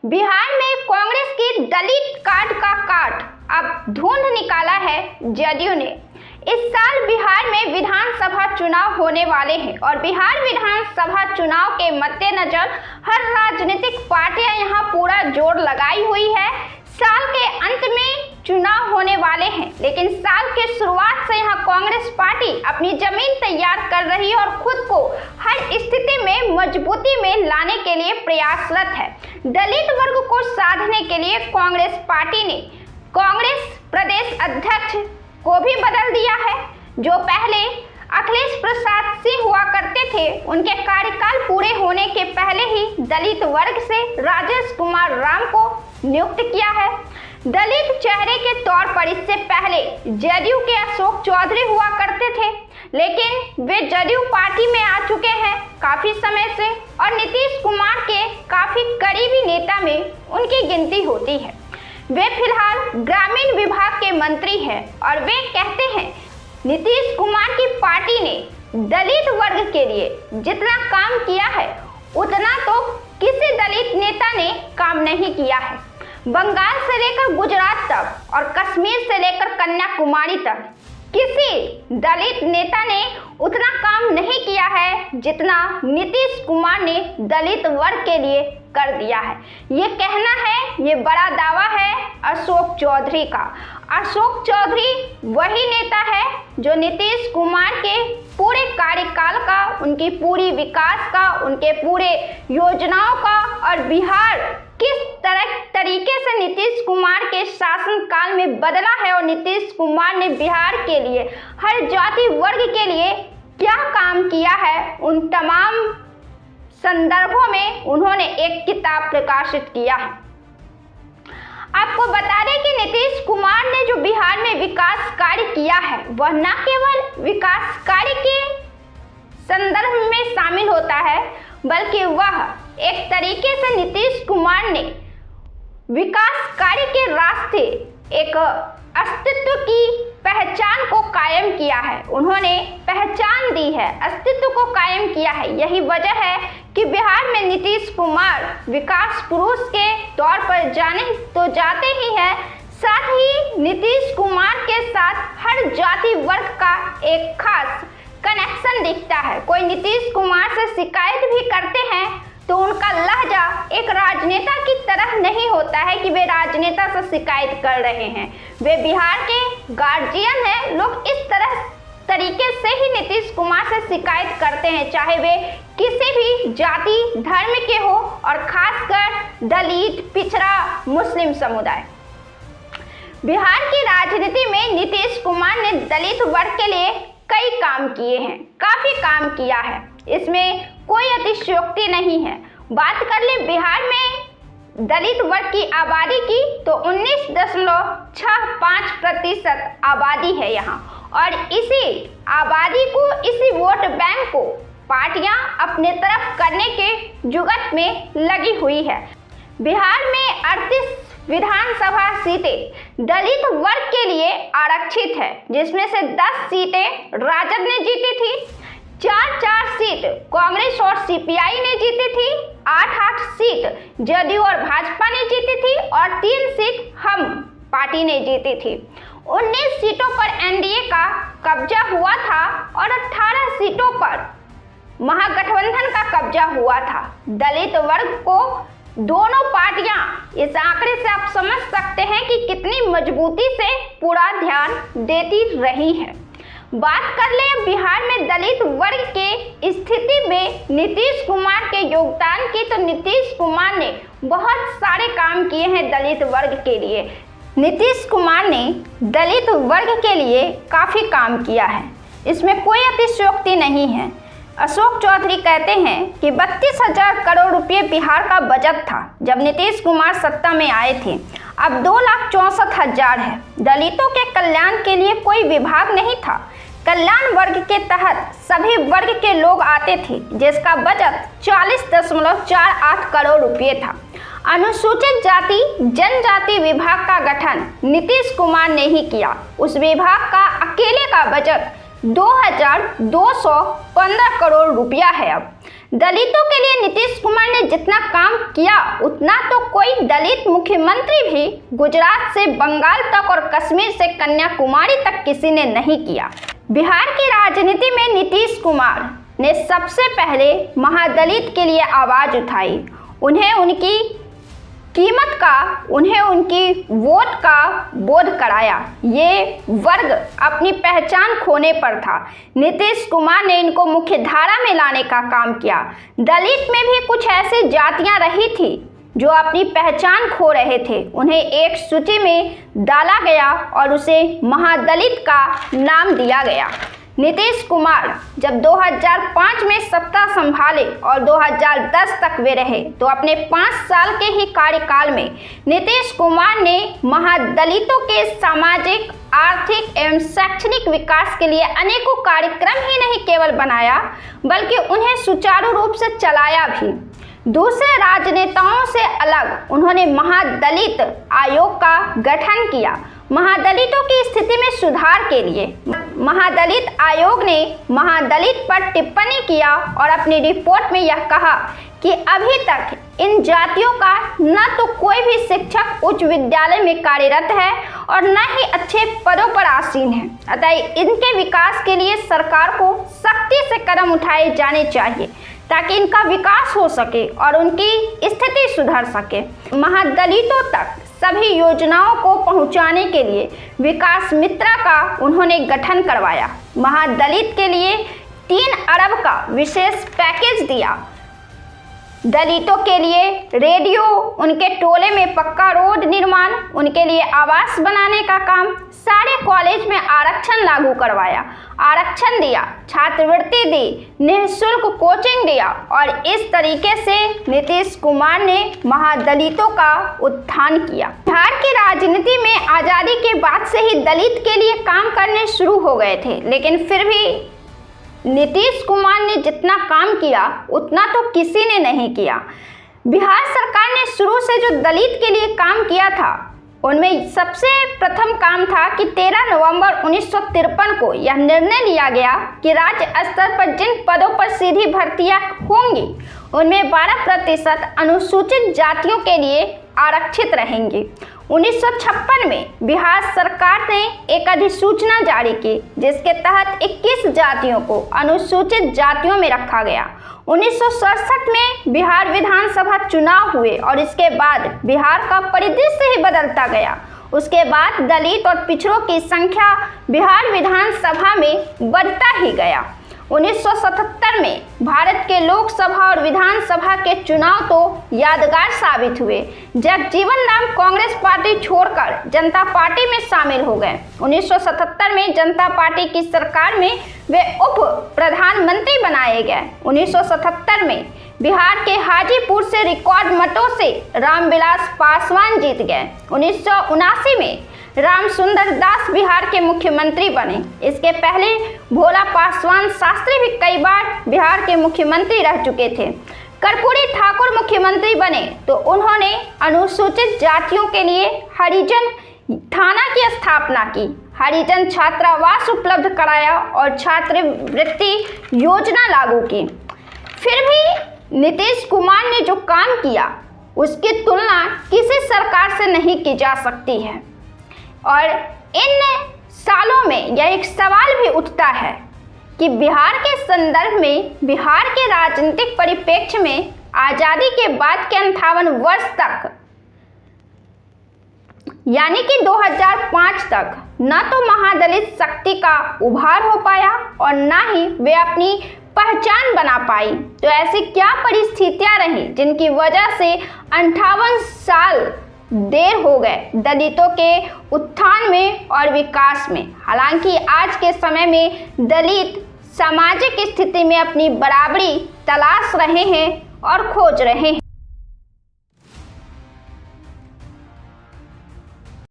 बिहार में कांग्रेस की दलित कार्ड का काट अब ढूंढ निकाला है जदयू ने। इस साल बिहार में विधानसभा चुनाव होने वाले हैं और बिहार विधानसभा चुनाव के मद्देनजर हर राजनीतिक पार्टियां यहां पूरा जोर लगाई हुई है। साल के अंत में चुनाव होने वाले हैं, लेकिन साल के शुरुआत से यहां कांग्रेस पार्टी अपनी जमीन तैयार कर रही है और खुद को हर स्थिति में मजबूती में लाने के लिए प्रयासरत है। दलित वर्ग को साधने के लिए कांग्रेस पार्टी ने कांग्रेस प्रदेश अध्यक्ष को भी बदल दिया है। जो पहले अखिलेश प्रसाद सिंह हुआ करते थे, उनके कार्यकाल पूरे होने के पहले ही दलित वर्ग से राजेश कुमार राम को नियुक्त किया है। दलित चेहरे के तौर पर इससे पहले जदयू के अशोक चौधरी हुआ करते थे, लेकिन वे जदयू पार्टी में आ चुके हैं काफी समय से और नीतीश कुमार के काफी करीबी नेता में उनकी गिनती होती है। वे फिलहाल ग्रामीण विभाग के मंत्री हैं और वे कहते हैं नीतीश कुमार की पार्टी ने दलित वर्ग के लिए जितना काम किया है उतना तो किसी दलित नेता ने काम नहीं किया है। बंगाल से लेकर गुजरात तक और कश्मीर से लेकर कन्याकुमारी तक किसी दलित नेता ने उतना काम नहीं किया है जितना नीतीश कुमार ने दलित वर्ग के लिए कर दिया है। ये कहना है, ये बड़ा दावा है अशोक चौधरी का। अशोक चौधरी वही नेता है जो नीतीश कुमार के पूरे कार्यकाल का, उनकी पूरी विकास का, उनके पूरे योजनाओं का और बिहार किस तरीके से नीतीश कुमार के शासनकाल में बदला है और नीतीश कुमार ने बिहार के लिए हर जाति वर्ग के लिए क्या काम किया है, उन तमाम संदर्भों में उन्होंने एक किताब प्रकाशित किया है। आपको बता दें कि नीतीश कुमार ने जो बिहार में विकास कार्य किया है वह न केवल विकास कार्य के संदर्भ में शामिल होता है, बल्कि वह एक तरीके से नीतीश कुमार ने विकास कार्य के रास्ते एक अस्तित्व की पहचान को कायम किया है। उन्होंने पहचान दी है, अस्तित्व को कायम किया है। यही वजह है कि बिहार में नीतीश कुमार विकास पुरुष के तौर पर जाने तो जाते ही हैं, साथ ही नीतीश कुमार के साथ हर जाति वर्ग का एक खास कनेक्शन दिखता है। कोई नीतीश कुमार से शिकायत भी करते हैं तो उनका लहजा एक राजनेता की तरह नहीं होता है कि वे राजनेता से शिकायत कर रहे हैं। वे बिहार के गार्जियन हैं। लोग इस तरीके से ही नीतीश कुमार से शिकायत करते हैं, चाहे वे किसी भी जाति धर्म के हो और खासकर दलित, पिछड़ा, मुस्लिम समुदाय। बिहार की राजनीति में नीतीश कुमार ने दलित वर्ग के लिए कई काम किए हैं, काफी काम किया है, इसमें कोई अतिशयोक्ति नहीं है। बात कर ले बिहार में दलित वर्ग की आबादी की तो 19.65% आबादी है यहाँ, और इसी आबादी को, इसी वोट बैंक को पार्टियां अपने तरफ करने के जुगत में लगी हुई है। बिहार में 38 विधानसभा सीटें दलित वर्ग के लिए आरक्षित है, जिसमें से 10 सीटें राजद ने जीती थी, 4 सीट कांग्रेस और सीपीआई ने जीती थी, 8 सीट जदयू और भाजपा ने जीती थी और 3 सीट हम पार्टी ने जीती थी। 19 सीटों पर एनडीए का कब्जा हुआ था और 18 सीटों पर महागठबंधन का कब्जा हुआ था। दलित वर्ग को दोनों पार्टियां, इस आंकड़े से आप समझ सकते हैं कि कितनी मजबूती से पूरा ध्यान देती रही है। बात कर ले बिहार में दलित वर्ग के स्थिति में नीतीश कुमार के योगदान की, तो नीतीश कुमार ने बहुत सारे काम किए हैं दलित वर्ग के लिए। नीतीश कुमार ने दलित वर्ग के लिए काफ़ी काम किया है, इसमें कोई अतिशयोक्ति नहीं है। अशोक चौधरी कहते हैं कि 32,000 करोड़ रुपए बिहार का बजट था जब नीतीश कुमार सत्ता में आए थे, अब 2,64,000 है। दलितों के कल्याण के लिए कोई विभाग नहीं था। कल्याण वर्ग के तहत सभी वर्ग के लोग आते थे, जिसका बजट 40.48 करोड़ रुपए था। अनुसूचित जाति जनजाति विभाग का गठन नीतीश कुमार ने ही किया। उस विभाग का अकेले का बजट 2,215 करोड़ रुपया है। अब दलितों के लिए नीतीश कुमार ने जितना काम किया उतना तो कोई दलित मुख्यमंत्री भी गुजरात से बंगाल तक और कश्मीर से कन्याकुमारी तक किसी ने नहीं किया। बिहार की राजनीति में नीतीश कुमार ने सबसे पहले महादलित के लिए आवाज उठाई, उन्हें उनकी कीमत का, उन्हें उनकी वोट का बोध कराया। ये वर्ग अपनी पहचान खोने पर था। नीतीश कुमार ने इनको मुख्य धारा में लाने का काम किया। दलित में भी कुछ ऐसी जातियां रही थी जो अपनी पहचान खो रहे थे, उन्हें एक सूची में डाला गया और उसे महादलित का नाम दिया गया। नीतीश कुमार जब 2005 में सत्ता संभाले और 2010 तक वे रहे तो अपने 5 साल के ही कार्यकाल में नीतीश कुमार ने महादलितों के सामाजिक, आर्थिक एवं शैक्षणिक विकास के लिए अनेकों कार्यक्रम ही नहीं केवल बनाया बल्कि उन्हें सुचारू रूप से चलाया भी। दूसरे राजनेताओं से अलग उन्होंने महादलित आयोग का गठन किया। महादलितों की स्थिति में सुधार के लिए महादलित आयोग ने महादलित पर टिप्पणी किया और अपनी रिपोर्ट में यह कहा कि अभी तक इन जातियों का न तो कोई भी शिक्षक उच्च विद्यालय में कार्यरत है और न ही अच्छे पदों पर आसीन है। अतः इनके विकास के लिए सरकार को सख्ती से कदम उठाए जाने चाहिए ताकि इनका विकास हो सके और उनकी स्थिति सुधर सके। महादलितों तक सभी योजनाओं को पहुंचाने के लिए विकास मित्रा का उन्होंने गठन करवाया। महादलित के लिए 3 अरब का विशेष पैकेज दिया। दलितों के लिए रेडियो, उनके टोले में पक्का रोड निर्माण, उनके लिए आवास बनाने का काम, सारे कॉलेज में आरक्षण लागू करवाया, आरक्षण दिया, छात्रवृत्ति दी, निःशुल्क कोचिंग दिया और इस तरीके से नीतीश कुमार ने महादलितों का उत्थान किया। बिहार की राजनीति में आज़ादी के बाद से ही दलित के लिए काम करने शुरू हो गए थे, लेकिन फिर भी नीतीश कुमार ने जितना काम किया उतना तो किसी ने नहीं किया। बिहार सरकार ने शुरू से जो दलित के लिए काम किया था उनमें सबसे प्रथम काम था कि 13 नवंबर 1953 को यह निर्णय लिया गया कि राज्य स्तर पर जिन पदों पर सीधी भर्तियां होंगी उनमें 12% अनुसूचित जातियों के लिए आरक्षित रहेंगी। 1956 में बिहार सरकार ने एक अधिसूचना जारी की जिसके तहत 21 जातियों को अनुसूचित जातियों में रखा गया। 1967 में बिहार विधानसभा चुनाव हुए और इसके बाद बिहार का परिदृश्य ही बदलता गया। उसके बाद दलित और पिछड़ों की संख्या बिहार विधानसभा में बढ़ता ही गया। 1977 में भारत के लोकसभा और विधानसभा के चुनाव तो यादगार साबित हुए। जगजीवन राम कांग्रेस पार्टी छोड़कर जनता पार्टी में शामिल हो गए। 1977 में जनता पार्टी की सरकार में वे उप प्रधानमंत्री बनाए गए। 1977 में बिहार के हाजीपुर से रिकॉर्ड मतों से रामविलास पासवान जीत गए। 1979 में रामसुंदर दास बिहार के मुख्यमंत्री बने। इसके पहले भोला पासवान शास्त्री भी कई बार बिहार के मुख्यमंत्री रह चुके थे। कर्पूरी ठाकुर मुख्यमंत्री बने तो उन्होंने अनुसूचित जातियों के लिए हरिजन थाना की स्थापना की, हरिजन छात्रावास उपलब्ध कराया और छात्रवृत्ति योजना लागू की। फिर भी नीतीश कुमार ने जो काम किया उसकी तुलना किसी सरकार से नहीं की जा सकती है। और इन सालों में यह एक सवाल भी उठता है कि बिहार के संदर्भ में, बिहार के राजनीतिक परिप्रेक्ष्य में आज़ादी के बाद के 58 वर्ष तक यानी कि 2005 तक न तो महादलित शक्ति का उभार हो पाया और न ही वे अपनी पहचान बना पाई। तो ऐसी क्या परिस्थितियां रहीं जिनकी वजह से 58 साल देर हो गए दलितों के उत्थान में और विकास में। हालांकि आज के समय में दलित सामाजिक स्थिति में अपनी बराबरी तलाश रहे हैं और खोज रहे हैं।